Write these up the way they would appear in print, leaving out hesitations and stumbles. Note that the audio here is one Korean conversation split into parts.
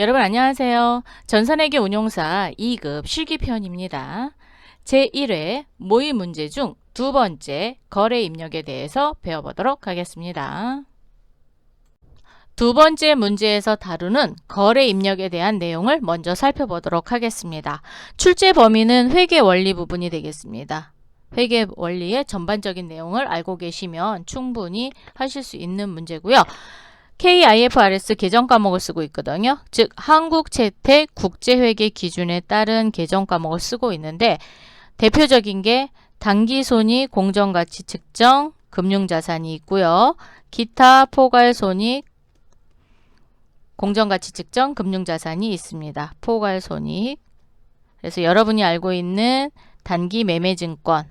여러분 안녕하세요. 전산회계 운용사 2급 실기편입니다. 제1회 모의 문제 중 두 번째 거래 입력에 대해서 배워보도록 하겠습니다. 두 번째 문제에서 다루는 거래 입력에 대한 내용을 먼저 살펴보도록 하겠습니다. 출제 범위는 회계 원리 부분이 되겠습니다. 회계 원리의 전반적인 내용을 알고 계시면 충분히 하실 수 있는 문제고요. KIFRS 계정 과목을 쓰고 있거든요. 즉 한국채택 국제회계 기준에 따른 계정 과목을 쓰고 있는데 대표적인 게 당기손익 공정가치 측정 금융자산이 있고요. 기타 포괄손익 공정가치 측정 금융자산이 있습니다. 포괄손익. 그래서 여러분이 알고 있는 단기 매매증권,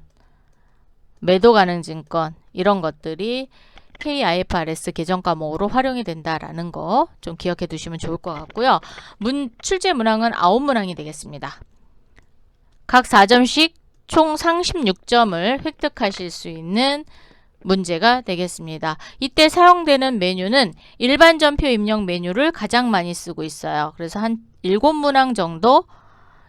매도가능증권 이런 것들이 KIFRS 계정 과목으로 활용이 된다라는 거 좀 기억해 두시면 좋을 것 같고요. 출제 문항은 9문항이 되겠습니다. 각 4점씩 총 36점을 획득하실 수 있는 문제가 되겠습니다. 이때 사용되는 메뉴는 일반 전표 입력 메뉴를 가장 많이 쓰고 있어요. 그래서 한 7문항 정도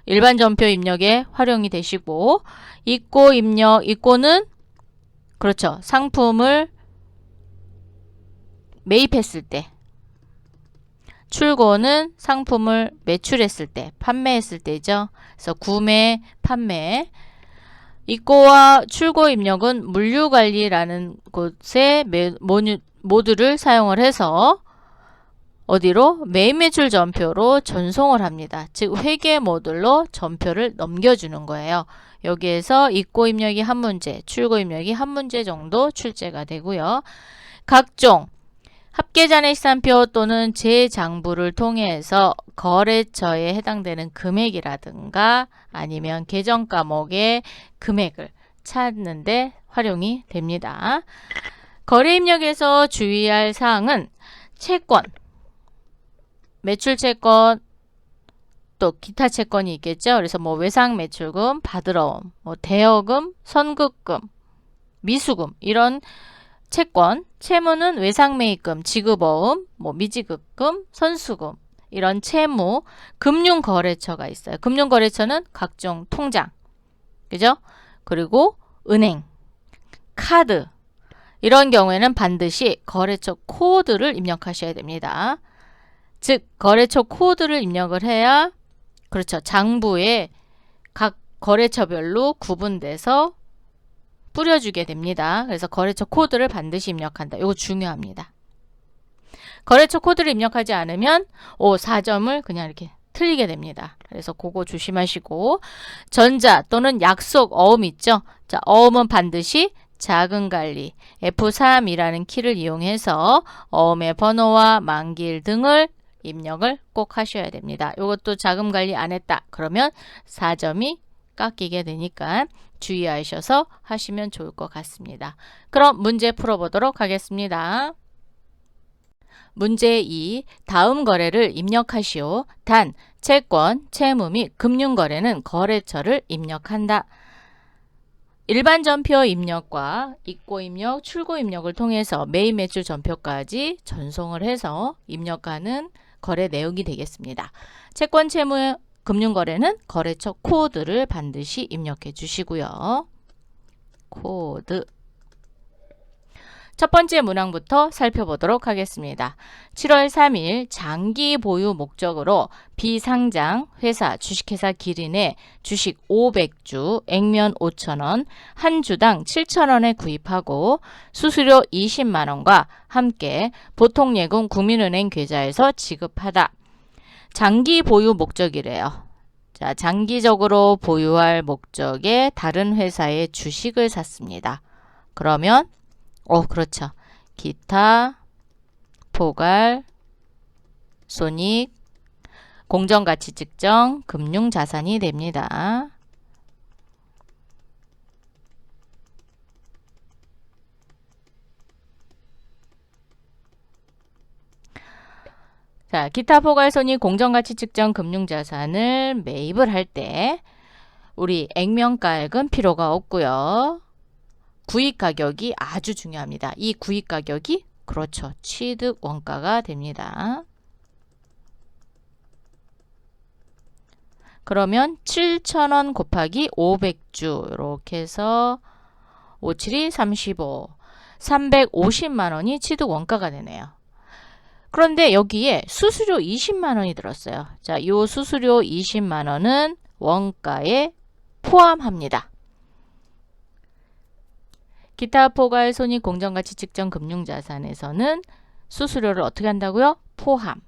일반 전표 입력에 활용이 되시고 입고 입력, 입고는 그렇죠. 상품을 매입했을 때, 출고는 상품을 매출했을 때, 판매했을 때죠. 그래서 구매, 판매. 입고와 출고 입력은 물류관리라는 곳에 모듈을 사용을 해서 어디로? 매입매출 전표로 전송을 합니다. 즉 회계 모듈로 전표를 넘겨주는 거예요. 여기에서 입고 입력이 한 문제, 출고 입력이 한 문제 정도 출제가 되고요. 각종 합계잔액시산표 또는 재장부를 통해서 거래처에 해당되는 금액이라든가 아니면 계정 과목의 금액을 찾는데 활용이 됩니다. 거래 입력에서 주의할 사항은 채권, 매출채권, 또 기타 채권이 있겠죠. 그래서 뭐 외상매출금, 받으러옴, 뭐 대여금, 선급금, 미수금 이런 채권, 채무는 외상매입금, 지급어음, 뭐 미지급금, 선수금 이런 채무, 금융거래처가 있어요. 금융거래처는 각종 통장, 그죠? 그리고 은행, 카드 이런 경우에는 반드시 거래처 코드를 입력하셔야 됩니다. 즉 거래처 코드를 입력을 해야 그렇죠. 장부에 각 거래처별로 구분돼서 뿌려주게 됩니다. 그래서 거래처 코드를 반드시 입력한다. 이거 중요합니다. 거래처 코드를 입력하지 않으면 4점을 그냥 이렇게 틀리게 됩니다. 그래서 그거 조심하시고 전자 또는 약속 어음 있죠. 자, 어음은 반드시 자금관리 F3이라는 키를 이용해서 어음의 번호와 만기일 등을 입력을 꼭 하셔야 됩니다. 이것도 자금관리 안 했다. 그러면 4점이 깎이게 되니까 주의하셔서 하시면 좋을 것 같습니다. 그럼 문제 풀어보도록 하겠습니다. 문제 2. 다음 거래를 입력하시오. 단, 채권, 채무 및 금융거래는 거래처를 입력한다. 일반 전표 입력과 입고 입력, 출고 입력을 통해서 매입 매출 전표까지 전송을 해서 입력하는 거래 내역이 되겠습니다. 채권, 채무, 금융거래는 거래처 코드를 반드시 입력해 주시고요. 코드. 첫 번째 문항부터 살펴보도록 하겠습니다. 7월 3일 장기 보유 목적으로 비상장 회사 주식회사 기린에 주식 500주 액면 5,000원, 한 주당 7,000원에 구입하고 수수료 20만원과 함께 보통예금 국민은행 계좌에서 지급하다. 장기 보유 목적이래요. 자, 장기적으로 보유할 목적의 다른 회사의 주식을 샀습니다. 그러면 그렇죠. 기타, 포괄, 손익, 공정가치 측정, 금융자산이 됩니다. 자, 기타 포괄 손익 공정가치 측정 금융자산을 매입을 할 때 우리 액면가액은 필요가 없고요. 구입가격이 아주 중요합니다. 이 구입가격이 그렇죠. 취득 원가가 됩니다. 그러면 7,000원 곱하기 500주 이렇게 해서 57이 35, 350만 원이 취득 원가가 되네요. 그런데 여기에 수수료 20만 원이 들었어요. 자, 이 수수료 20만 원은 원가에 포함합니다. 기타 포괄 손익 공정가치 측정 금융자산에서는 수수료를 어떻게 한다고요? 포함.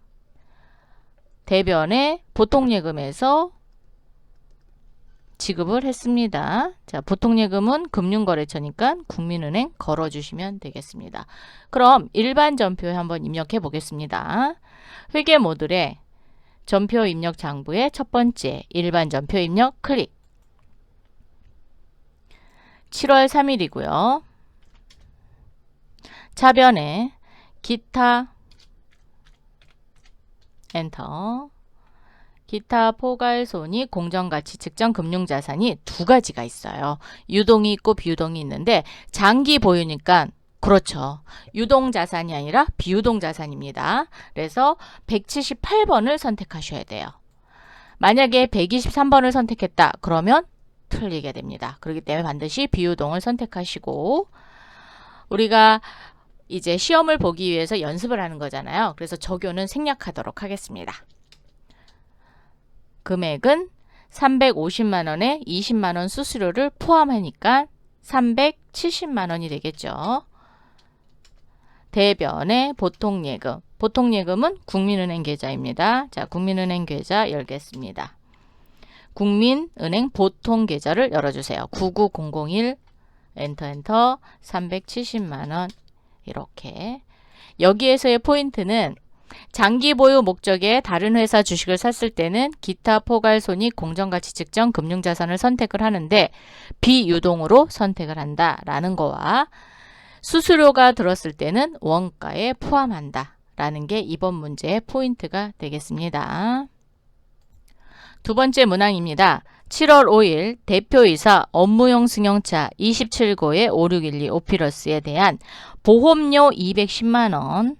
대변에 보통예금에서 지급을 했습니다. 자, 보통예금은 금융거래처니까 국민은행 걸어주시면 되겠습니다. 그럼 일반 전표에 한번 입력해 보겠습니다. 회계 모듈에 전표 입력 장부의 첫 번째 일반 전표 입력 클릭. 7월 3일이고요. 차변에 기타 엔터. 기타 포괄 손익 공정가치 측정 금융자산이 두 가지가 있어요. 유동이 있고 비유동이 있는데 장기 보유니까 그렇죠. 유동자산이 아니라 비유동자산입니다. 그래서 178번을 선택하셔야 돼요. 만약에 123번을 선택했다. 그러면 틀리게 됩니다. 그렇기 때문에 반드시 비유동을 선택하시고 우리가 이제 시험을 보기 위해서 연습을 하는 거잖아요. 그래서 적요는 생략하도록 하겠습니다. 금액은 350만 원에 20만 원 수수료를 포함하니까 370만 원이 되겠죠. 대변에 보통예금. 보통예금은 국민은행 계좌입니다. 자, 국민은행 계좌 열겠습니다. 국민은행 보통계좌를 열어주세요. 99001 엔터 370만 원 이렇게. 여기에서의 포인트는 장기 보유 목적의 다른 회사 주식을 샀을 때는 기타 포괄 손익 공정가치 측정 금융자산을 선택을 하는데 비유동으로 선택을 한다라는 거와 수수료가 들었을 때는 원가에 포함한다 라는 게 이번 문제의 포인트가 되겠습니다. 두 번째 문항입니다. 7월 5일 대표이사 업무용 승용차 27고의 5612 오피러스에 대한 보험료 210만 원.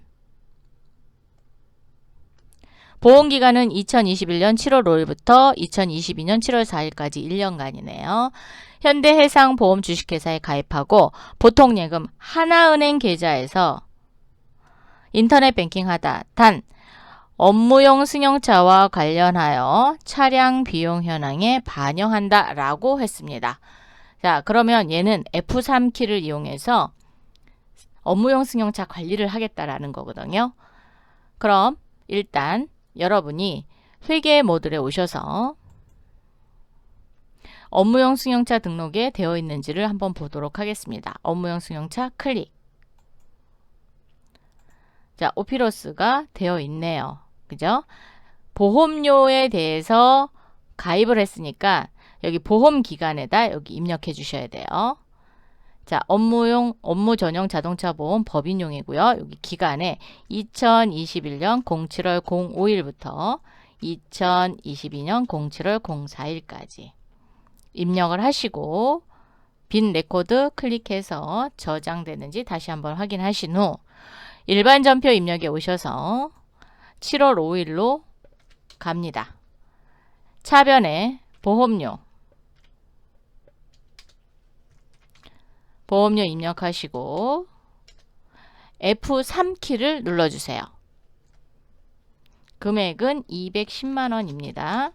보험기간은 2021년 7월 5일부터 2022년 7월 4일까지 1년간이네요. 현대해상보험 주식회사에 가입하고 보통예금 하나은행 계좌에서 인터넷 뱅킹하다. 단 업무용 승용차와 관련하여 차량 비용 현황에 반영한다 라고 했습니다. 자, 그러면 얘는 F3키를 이용해서 업무용 승용차 관리를 하겠다라는 거거든요. 그럼 일단 여러분이 회계 모듈에 오셔서 업무용 승용차 등록에 되어 있는지를 한번 보도록 하겠습니다. 업무용 승용차 클릭. 자, 오피러스가 되어 있네요. 그죠? 보험료에 대해서 가입을 했으니까 여기 보험기간에다 여기 입력해 주셔야 돼요. 자, 업무 전용 자동차 보험 법인용이고요. 여기 기간에 2021년 07월 05일부터 2022년 07월 04일까지 입력을 하시고 빈 레코드 클릭해서 저장되는지 다시 한번 확인하신 후 일반 전표 입력에 오셔서 7월 5일로 갑니다. 차변에 보험료 입력하시고 F3키를 눌러주세요. 금액은 210만 원입니다.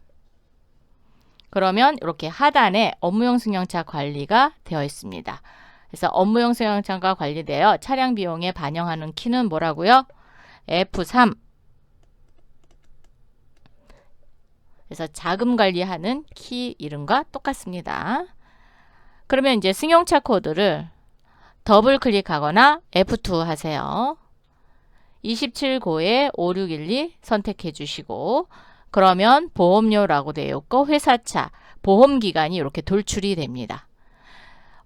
그러면 이렇게 하단에 업무용 승용차 관리가 되어 있습니다. 그래서 업무용 승용차가 관리되어 차량 비용에 반영하는 키는 뭐라고요? F3. 그래서 자금 관리하는 키 이름과 똑같습니다. 그러면 이제 승용차 코드를 더블 클릭하거나 F2 하세요. 27고에 5612 선택해 주시고 그러면 보험료라고 되어 있고 회사차, 보험기간이 이렇게 돌출이 됩니다.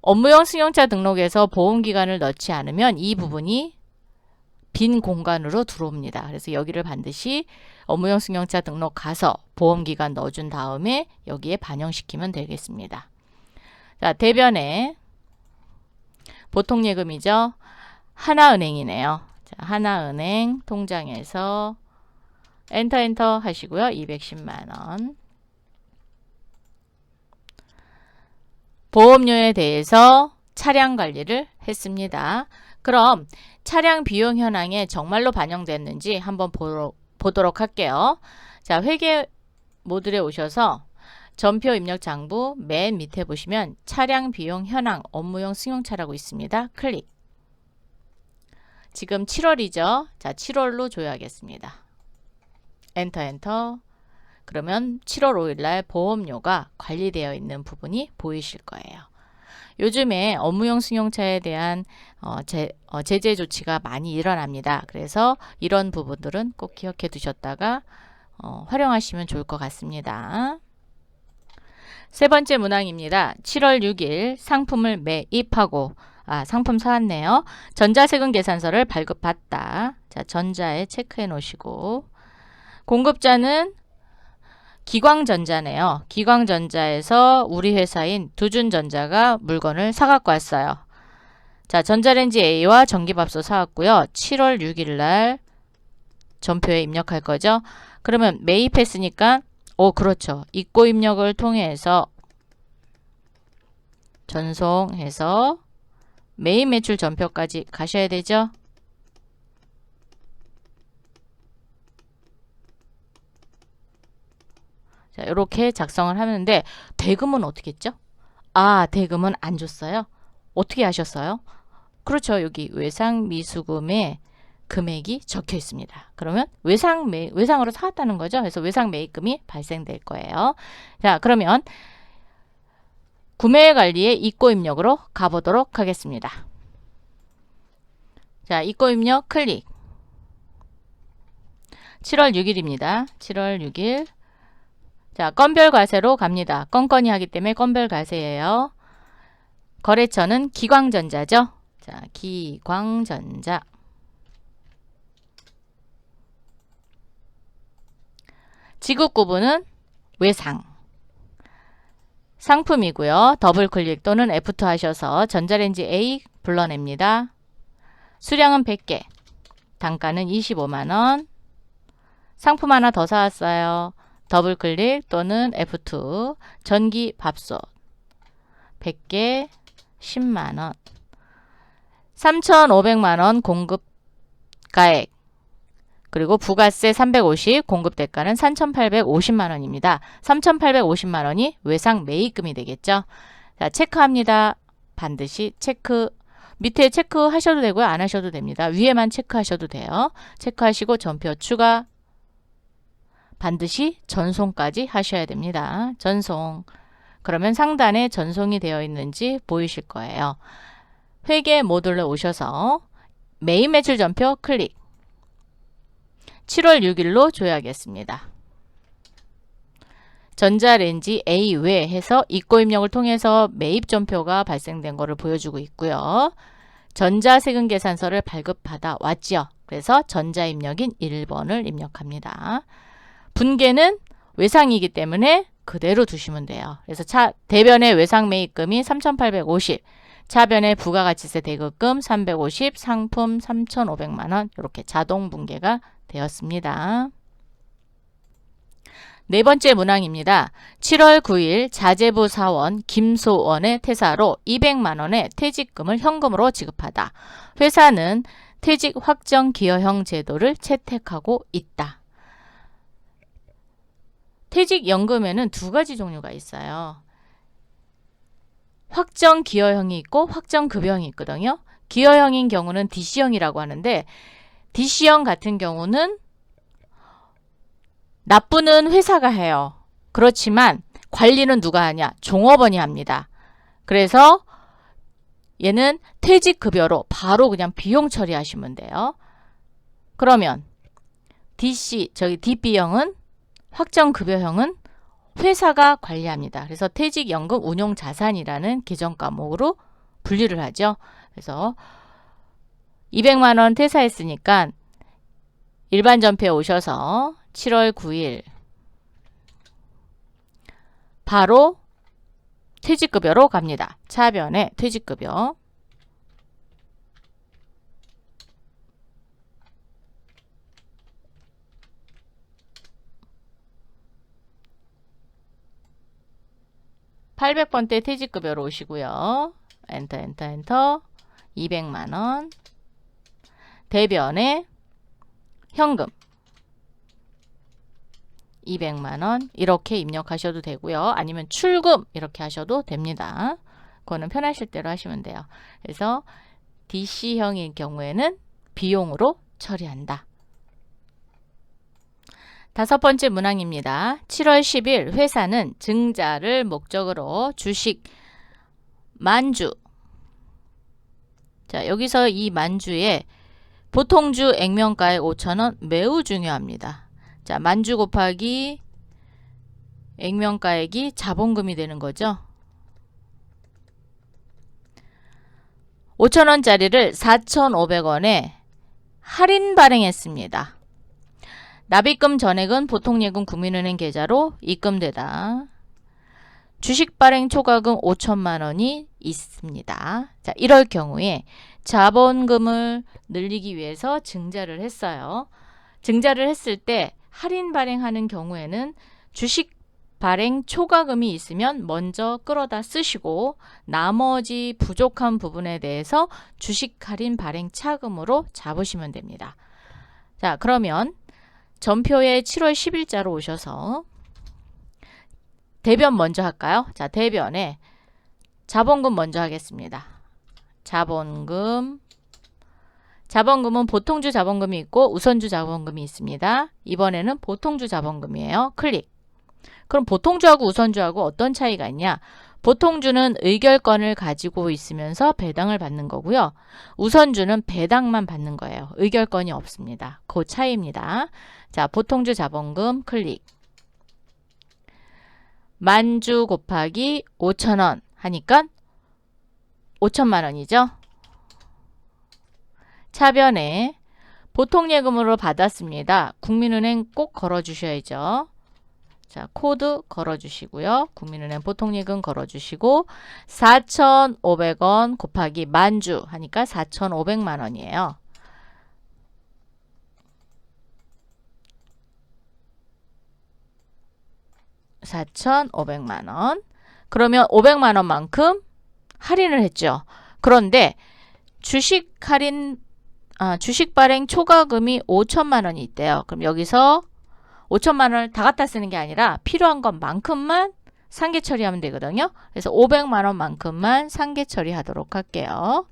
업무용 승용차 등록에서 보험기간을 넣지 않으면 이 부분이 빈 공간으로 들어옵니다. 그래서 여기를 반드시 업무용 승용차 등록 가서 보험기간 넣어준 다음에 여기에 반영시키면 되겠습니다. 자, 대변에 보통예금이죠. 하나은행이네요. 자, 하나은행 통장에서 엔터 하시고요. 210만 원. 보험료에 대해서 차량 관리를 했습니다. 그럼 차량 비용 현황에 정말로 반영됐는지 한번 보도록 할게요. 자, 회계 모듈에 오셔서 전표 입력 장부 맨 밑에 보시면 차량 비용 현황 업무용 승용차라고 있습니다. 클릭. 지금 7월이죠. 자, 7월로 줘야겠습니다. 엔터 엔터. 그러면 7월 5일날 보험료가 관리되어 있는 부분이 보이실 거예요. 요즘에 업무용 승용차에 대한 제재 조치가 많이 일어납니다. 그래서 이런 부분들은 꼭 기억해 두셨다가 활용하시면 좋을 것 같습니다. 세 번째 문항입니다. 7월 6일 상품을 매입하고 상품 사왔네요. 전자세금 계산서를 발급받다. 자, 전자에 체크해 놓으시고 공급자는 기광전자네요. 기광전자에서 우리 회사인 두준전자가 물건을 사갖고 왔어요. 자, 전자레인지 A와 전기밥솥 사왔고요. 7월 6일 날 전표에 입력할 거죠. 그러면 매입했으니까 그렇죠. 입고 입력을 통해서 전송해서 매입 매출 전표까지 가셔야 되죠. 자, 이렇게 작성을 하는데 대금은 어떻게 했죠? 대금은 안 줬어요. 어떻게 하셨어요? 그렇죠. 여기 외상미수금에 금액이 적혀 있습니다. 그러면 외상으로 사왔다는 거죠. 그래서 외상 매입금이 발생될 거예요. 자, 그러면 구매 관리의 입고 입력으로 가보도록 하겠습니다. 자, 입고 입력 클릭. 7월 6일입니다. 7월 6일. 자, 건별 과세로 갑니다. 건건이 하기 때문에 건별 과세예요. 거래처는 기광전자죠. 자, 기광전자. 지급 구분은 외상. 상품이고요. 더블 클릭 또는 F2 하셔서 전자레인지 A 불러냅니다. 수량은 100개. 단가는 25만원. 상품 하나 더 사왔어요. 더블 클릭 또는 F2 전기 밥솥 100개 10만원 3,500만원 공급 가액 그리고 부가세 350 공급 대가는 3,850만원입니다. 3,850만원이 외상 매입금이 되겠죠. 자, 체크합니다. 반드시 체크 밑에 체크하셔도 되고요. 안 하셔도 됩니다. 위에만 체크하셔도 돼요. 체크하시고 전표 추가 반드시 전송까지 하셔야 됩니다. 전송. 그러면 상단에 전송이 되어 있는지 보이실 거예요. 회계 모듈로 오셔서 매입 매출 전표 클릭. 7월 6일로 줘야겠습니다. 전자레인지 A 외 해서 입고 입력을 통해서 매입 전표가 발생된 것을 보여주고 있고요. 전자세금 계산서를 발급받아 왔지요. 그래서 전자입력인 1번을 입력합니다. 분계는 외상이기 때문에 그대로 두시면 돼요. 그래서 대변의 외상 매입금이 3,850, 차변의 부가가치세 대급금 350, 상품 3,500만원 이렇게 자동 분계가 되었습니다. 네 번째 문항입니다. 7월 9일 자재부 사원 김소원의 퇴사로 200만원의 퇴직금을 현금으로 지급하다. 회사는 퇴직 확정 기여형 제도를 채택하고 있다. 퇴직연금에는 두 가지 종류가 있어요. 확정 기여형이 있고 확정 급여형이 있거든요. 기여형인 경우는 DC형이라고 하는데 DC형 같은 경우는 납부는 회사가 해요. 그렇지만 관리는 누가 하냐? 종업원이 합니다. 그래서 얘는 퇴직급여로 바로 그냥 비용 처리하시면 돼요. 그러면 DB형은 확정급여형은 회사가 관리합니다. 그래서 퇴직연금 운용자산이라는 계정 과목으로 분류를 하죠. 그래서 200만원 퇴사했으니까 일반 전표에 오셔서 7월 9일 바로 퇴직급여로 갑니다. 차변에 퇴직급여 800번대 퇴직급여로 오시고요. 엔터 엔터 엔터 200만원. 대변에 현금 200만원 이렇게 입력하셔도 되고요. 아니면 출금 이렇게 하셔도 됩니다. 그거는 편하실 대로 하시면 돼요. 그래서 DC형인 경우에는 비용으로 처리한다. 5번째 문항입니다. 7월 10일 회사는 증자를 목적으로 주식 만주. 자, 여기서 이 만주에 보통주 액면가액 5,000원 매우 중요합니다. 자, 만주 곱하기 액면가액이 자본금이 되는 거죠. 5,000원짜리를 4,500원에 할인 발행했습니다. 납입금 전액은 보통예금 국민은행 계좌로 입금되다. 주식 발행 초과금 5천만 원이 있습니다. 자, 이럴 경우에 자본금을 늘리기 위해서 증자를 했어요. 증자를 했을 때 할인 발행하는 경우에는 주식 발행 초과금이 있으면 먼저 끌어다 쓰시고 나머지 부족한 부분에 대해서 주식 할인 발행 차금으로 잡으시면 됩니다. 자, 그러면 전표에 7월 10일자로 오셔서 대변 먼저 할까요? 자, 대변에 자본금 먼저 하겠습니다. 자본금은 보통주 자본금이 있고 우선주 자본금이 있습니다. 이번에는 보통주 자본금이에요. 클릭. 그럼 보통주하고 우선주하고 어떤 차이가 있냐? 보통주는 의결권을 가지고 있으면서 배당을 받는 거고요. 우선주는 배당만 받는 거예요. 의결권이 없습니다. 그 차이입니다. 자, 보통주 자본금 클릭. 만주 곱하기 5,000원 하니까 5천만 원이죠. 차변에 보통예금으로 받았습니다. 국민은행 꼭 걸어주셔야죠. 자, 코드 걸어주시고요. 국민은행 보통예금 걸어주시고 4,500원 곱하기 만주 하니까 4,500만 원이에요. (4,500만 원) 그러면 500만 원만큼 할인을 했죠. 그런데 주식 발행 초과금이 5천만 원이 있대요. 그럼 여기서 5천만 원을 다 갖다 쓰는 게 아니라 필요한 것만큼만 상계 처리하면 되거든요. 그래서 500만 원만큼만 상계 처리하도록 할게요.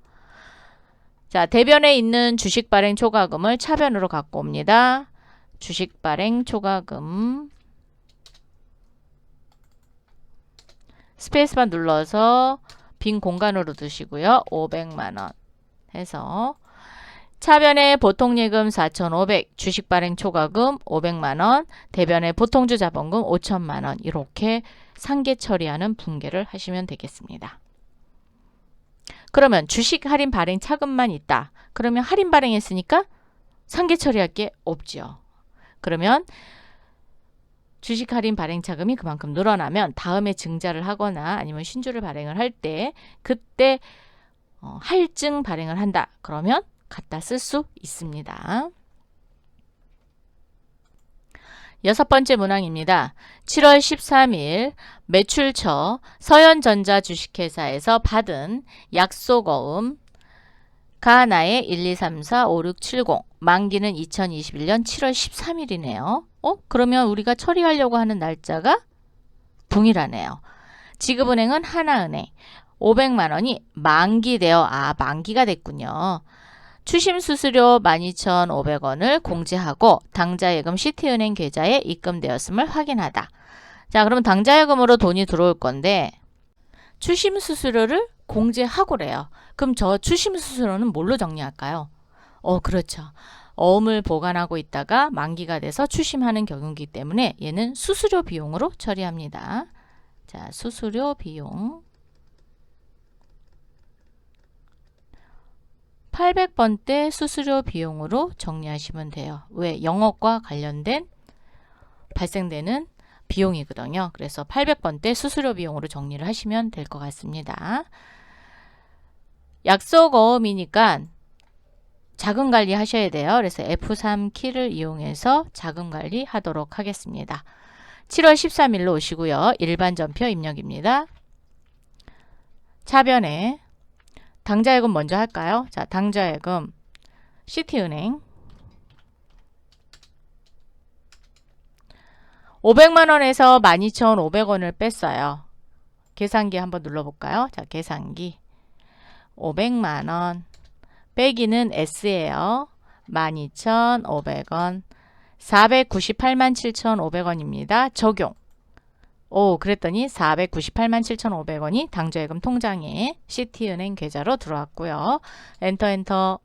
자, 대변에 있는 주식 발행 초과금을 차변으로 갖고 옵니다. 주식 발행 초과금 스페이스바 눌러서 빈 공간으로 두시고요. 500만 원 해서 차변에 보통예금 4,500, 주식 발행 초과금 500만 원, 대변에 보통주 자본금 5천만 원 이렇게 상계 처리하는 분계를 하시면 되겠습니다. 그러면 주식 할인 발행 차금만 있다. 그러면 할인 발행했으니까 상계 처리할 게 없죠. 그러면 주식 할인 발행 차금이 그만큼 늘어나면 다음에 증자를 하거나 아니면 신주를 발행을 할 때 그때 할증 발행을 한다. 그러면 갖다 쓸 수 있습니다. 6번째 문항입니다. 7월 13일 매출처 서현전자 주식회사에서 받은 약속어음 가나의 1, 2, 3, 4, 5, 6, 70 만기는 2021년 7월 13일이네요. 그러면 우리가 처리하려고 하는 날짜가 동일하네요. 지급은행은 하나은행 500만 원이 만기되어 만기가 됐군요. 추심수수료 12,500원을 공제하고 당좌예금 시티은행 계좌에 입금되었음을 확인하다. 자, 그럼 당좌예금으로 돈이 들어올 건데 추심수수료를 공제하고래요. 그럼 저 추심수수료는 뭘로 정리할까요? 그렇죠. 어음을 보관하고 있다가 만기가 돼서 추심하는 경우이기 때문에 얘는 수수료 비용으로 처리합니다. 자, 수수료 비용 800번대 수수료 비용으로 정리하시면 돼요. 왜? 영업과 관련된 발생되는 비용이거든요. 그래서 800번대 수수료 비용으로 정리를 하시면 될 것 같습니다. 약속어음이니까 자금 관리 하셔야 돼요. 그래서 F3 키를 이용해서 자금 관리 하도록 하겠습니다. 7월 13일로 오시고요. 일반 전표 입력입니다. 차변에 당좌예금 먼저 할까요? 자, 당좌예금 시티은행 500만원에서 12,500원을 뺐어요. 계산기 한번 눌러볼까요? 자, 계산기 500만원 빼기는 S예요. 12,500원 498만 7,500원입니다. 적용. 오, 그랬더니 498만 7,500원이 당좌예금 통장에 시티은행 계좌로 들어왔고요. 엔터 엔터.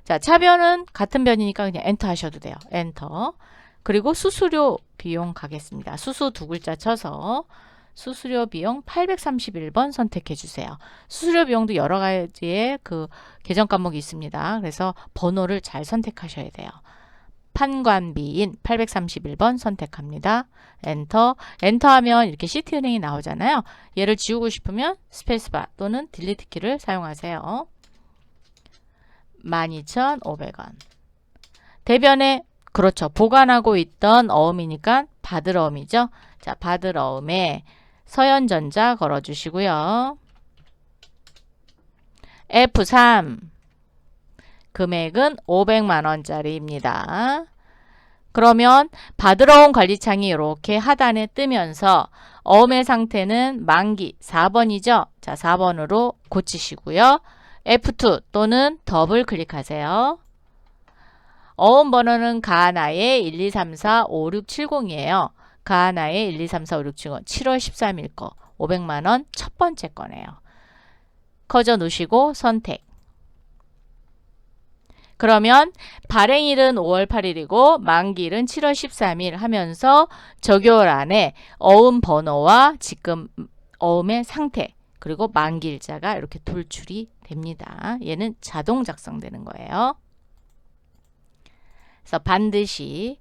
자, 차변은 같은 변이니까 그냥 엔터 하셔도 돼요. 엔터. 그리고 수수료 비용 가겠습니다. 수수 두 글자 쳐서 수수료 비용 831번 선택해 주세요. 수수료 비용도 여러 가지의 그 계정 과목이 있습니다. 그래서 번호를 잘 선택하셔야 돼요. 판관비인 831번 선택합니다. 엔터. 엔터하면 이렇게 시티은행이 나오잖아요. 얘를 지우고 싶으면 스페이스바 또는 딜리트 키를 사용하세요. 12,500원. 대변에 그렇죠. 보관하고 있던 어음이니까 받을 어음이죠. 자, 받을 어음에 서현전자 걸어주시고요. F3 금액은 500만원짜리입니다. 그러면 받으러 온 관리창이 이렇게 하단에 뜨면서 어음의 상태는 만기 4번이죠. 자, 4번으로 고치시고요. F2 또는 더블 클릭하세요. 어음 번호는 가하나의 123456770이에요. 가하나의 123456770 7월 13일 거 500만원 첫 번째 거네요. 커져 놓으시고 선택. 그러면 발행일은 5월 8일이고 만기일은 7월 13일 하면서 적요란에 어음 번호와 지금 어음의 상태 그리고 만기일자가 이렇게 돌출이 됩니다. 얘는 자동 작성되는 거예요. 그래서 반드시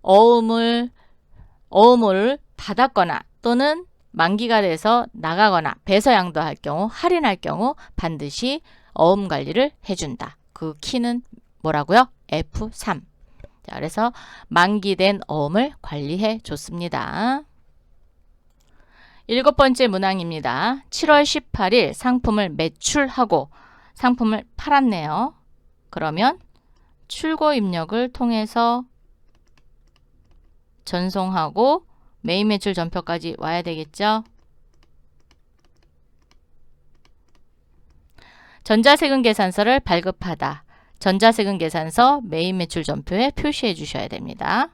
어음을 받았거나 또는 만기가 돼서 나가거나 배서양도할 경우 할인할 경우 반드시 어음 관리를 해준다. 그 키는 뭐라고요? F3. 자, 그래서 만기된 어음을 관리해 줬습니다. 7번째 문항입니다. 7월 18일 상품을 매출하고 상품을 팔았네요. 그러면 출고 입력을 통해서 전송하고 메인 매출 전표까지 와야 되겠죠. 전자세금 계산서를 발급하다. 전자세금 계산서 메인 매출 전표에 표시해 주셔야 됩니다.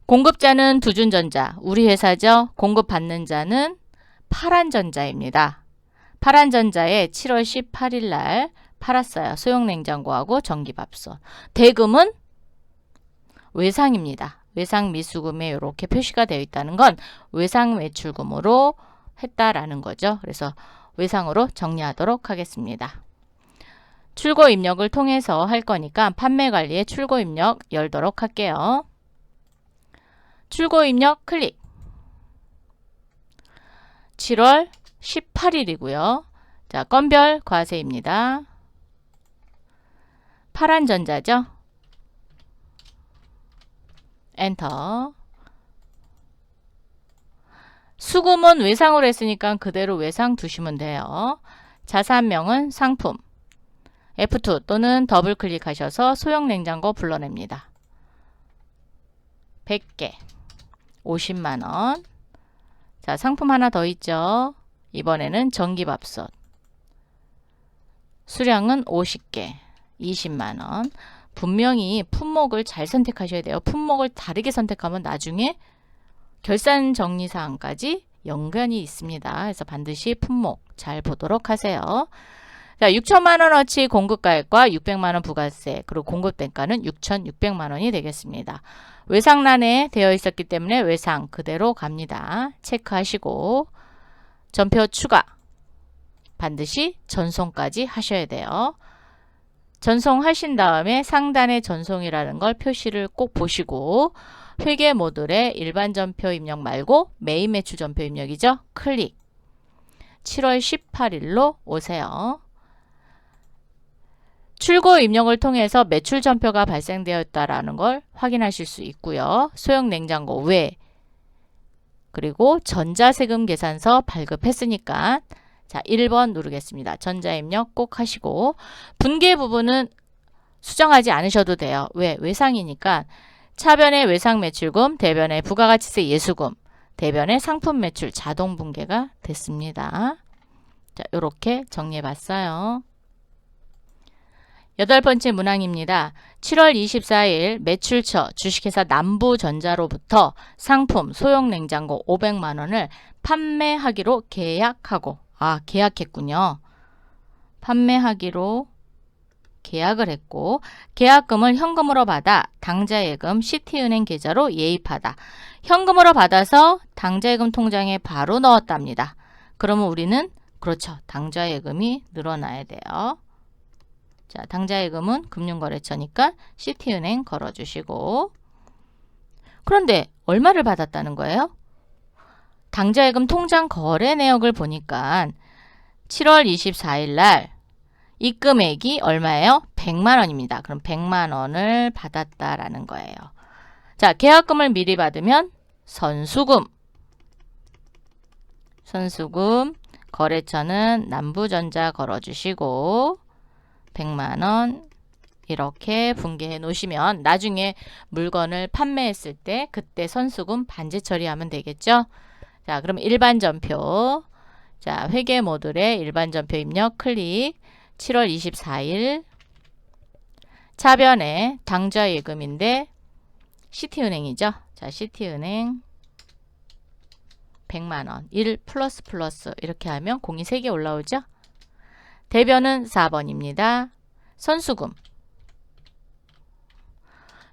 공급자는 두준전자, 우리 회사죠. 공급받는 자는 파란전자입니다. 파란전자에 7월 18일 날 팔았어요. 소형냉장고하고 전기밥솥. 대금은 외상입니다. 외상 미수금에 이렇게 표시가 되어 있다는 건 외상 매출금으로 했다라는 거죠. 그래서 외상으로 정리하도록 하겠습니다. 출고 입력을 통해서 할 거니까 판매 관리에 출고 입력 열도록 할게요. 출고 입력 클릭. 7월 18일이고요. 자, 건별 과세입니다. 파란전자죠. 엔터. 수금은 외상으로 했으니까 그대로 외상 두시면 돼요. 자산명은 상품. F2 또는 더블 클릭하셔서 소형 냉장고 불러냅니다. 100개. 50만원. 자, 상품 하나 더 있죠. 이번에는 전기밥솥. 수량은 50개. 20만원. 분명히 품목을 잘 선택하셔야 돼요. 품목을 다르게 선택하면 나중에 결산 정리사항까지 연관이 있습니다. 그래서 반드시 품목 잘 보도록 하세요. 자, 6천만원어치 공급가액과 600만원 부가세 그리고 공급대가는 6,600만원이 되겠습니다. 외상란에 되어 있었기 때문에 외상 그대로 갑니다. 체크하시고 전표 추가 반드시 전송까지 하셔야 돼요. 전송하신 다음에 상단에 전송이라는 걸 표시를 꼭 보시고 회계 모듈에 일반 전표 입력 말고 메인 매출 전표 입력이죠. 클릭. 7월 18일로 오세요. 출고 입력을 통해서 매출 전표가 발생되었다라는 걸 확인하실 수 있고요. 소형 냉장고 외 그리고 전자세금 계산서 발급했으니까 자 1번 누르겠습니다. 전자입력 꼭 하시고 분계 부분은 수정하지 않으셔도 돼요. 왜? 외상이니까 차변의 외상매출금, 대변의 부가가치세 예수금, 대변의 상품매출 자동 분계가 됐습니다. 자, 이렇게 정리해봤어요. 8번째 문항입니다. 7월 24일 매출처 주식회사 남부전자로부터 상품 소형냉장고 500만원을 판매하기로 계약하고 계약했군요. 판매하기로 계약을 했고 계약금을 현금으로 받아 당좌예금 시티은행 계좌로 예입하다. 현금으로 받아서 당좌예금 통장에 바로 넣었답니다. 그러면 우리는 그렇죠. 당좌예금이 늘어나야 돼요. 자, 당좌예금은 금융거래처니까 시티은행 걸어주시고 그런데 얼마를 받았다는 거예요? 당좌예금 통장 거래 내역을 보니까 7월 24일 날 이 금액이 얼마예요? 100만 원입니다. 그럼 100만 원을 받았다라는 거예요. 자, 계약금을 미리 받으면 선수금, 거래처는 남부전자 걸어주시고 100만 원 이렇게 분계해 놓으시면 나중에 물건을 판매했을 때 그때 선수금 반제 처리하면 되겠죠. 자, 그럼 일반 전표. 자, 회계 모듈에 일반 전표 입력 클릭. 7월 24일 차변에 당좌예금인데 시티은행이죠. 자, 시티은행 100만원 1 플러스 이렇게 하면 공이 3개 올라오죠. 대변은 4번입니다.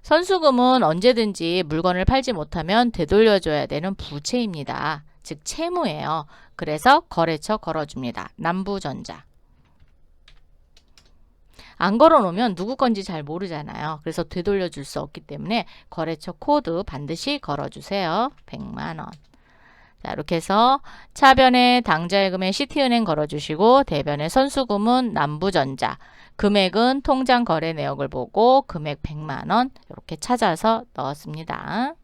선수금은 언제든지 물건을 팔지 못하면 되돌려줘야 되는 부채입니다. 즉 채무예요. 그래서 거래처 걸어줍니다. 남부전자. 안 걸어놓으면 누구 건지 잘 모르잖아요. 그래서 되돌려줄 수 없기 때문에 거래처 코드 반드시 걸어주세요. 100만원. 자, 이렇게 해서 차변에 당좌예금에 시티은행 걸어주시고 대변에 선수금은 남부전자, 금액은 통장 거래 내역을 보고 금액 100만원 이렇게 찾아서 넣었습니다.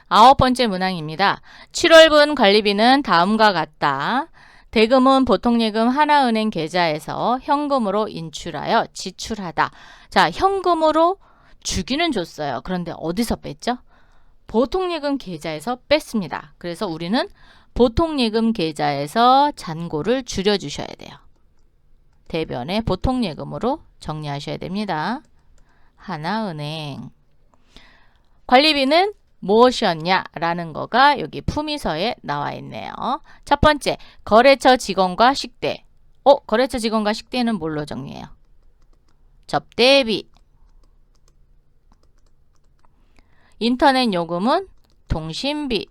9번째 문항입니다. 7월분 관리비는 다음과 같다. 대금은 보통예금 하나은행 계좌에서 현금으로 인출하여 지출하다. 자, 현금으로 주기는 줬어요. 그런데 어디서 뺐죠? 보통예금 계좌에서 뺐습니다. 그래서 우리는 보통예금 계좌에서 잔고를 줄여주셔야 돼요. 대변에 보통예금으로 정리하셔야 됩니다. 하나은행. 관리비는 무엇이었냐 라는 거가 여기 품위서에 나와 있네요. 첫 번째, 거래처 직원과 식대. 거래처 직원과 식대는 뭘로 정리해요? 접대비. 인터넷 요금은 통신비.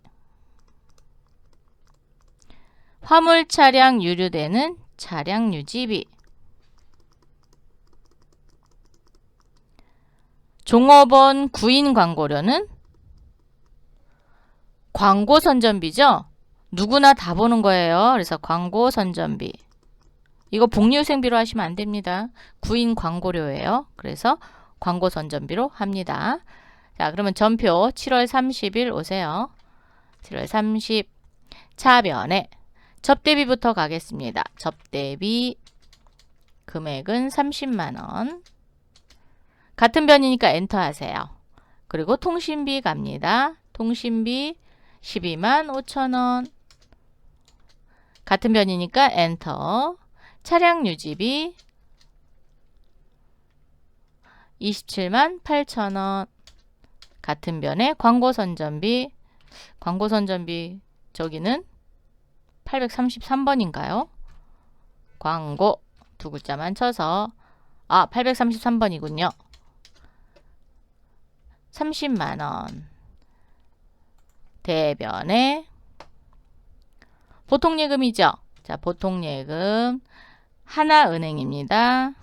화물 차량 유류대는 차량 유지비. 종업원 구인 광고료는 광고 선전비죠. 누구나 다 보는 거예요. 그래서 광고 선전비. 이거 복리후생비로 하시면 안 됩니다. 구인 광고료예요. 그래서 광고 선전비로 합니다. 자, 그러면 전표 7월 30일 오세요. 7월 30 차변에 접대비부터 가겠습니다. 접대비 금액은 30만원. 같은 변이니까 엔터 하세요. 그리고 통신비 갑니다. 통신비 12만 5천원. 같은 변이니까 엔터. 차량 유지비 27만 8천원. 같은 변에 광고 선전비 저기는 833번인가요? 광고 두 글자만 쳐서 833번이군요. 30만원. 대변에 보통예금이죠. 자, 보통예금 하나은행입니다.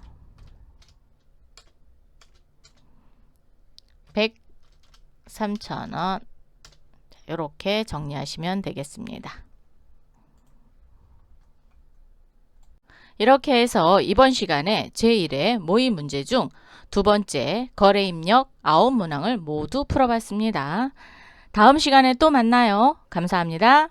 103,000원. 이렇게 정리하시면 되겠습니다. 이렇게 해서 이번 시간에 제1회 모의 문제 중 두 번째 거래입력 9문항을 모두 풀어봤습니다. 다음 시간에 또 만나요. 감사합니다.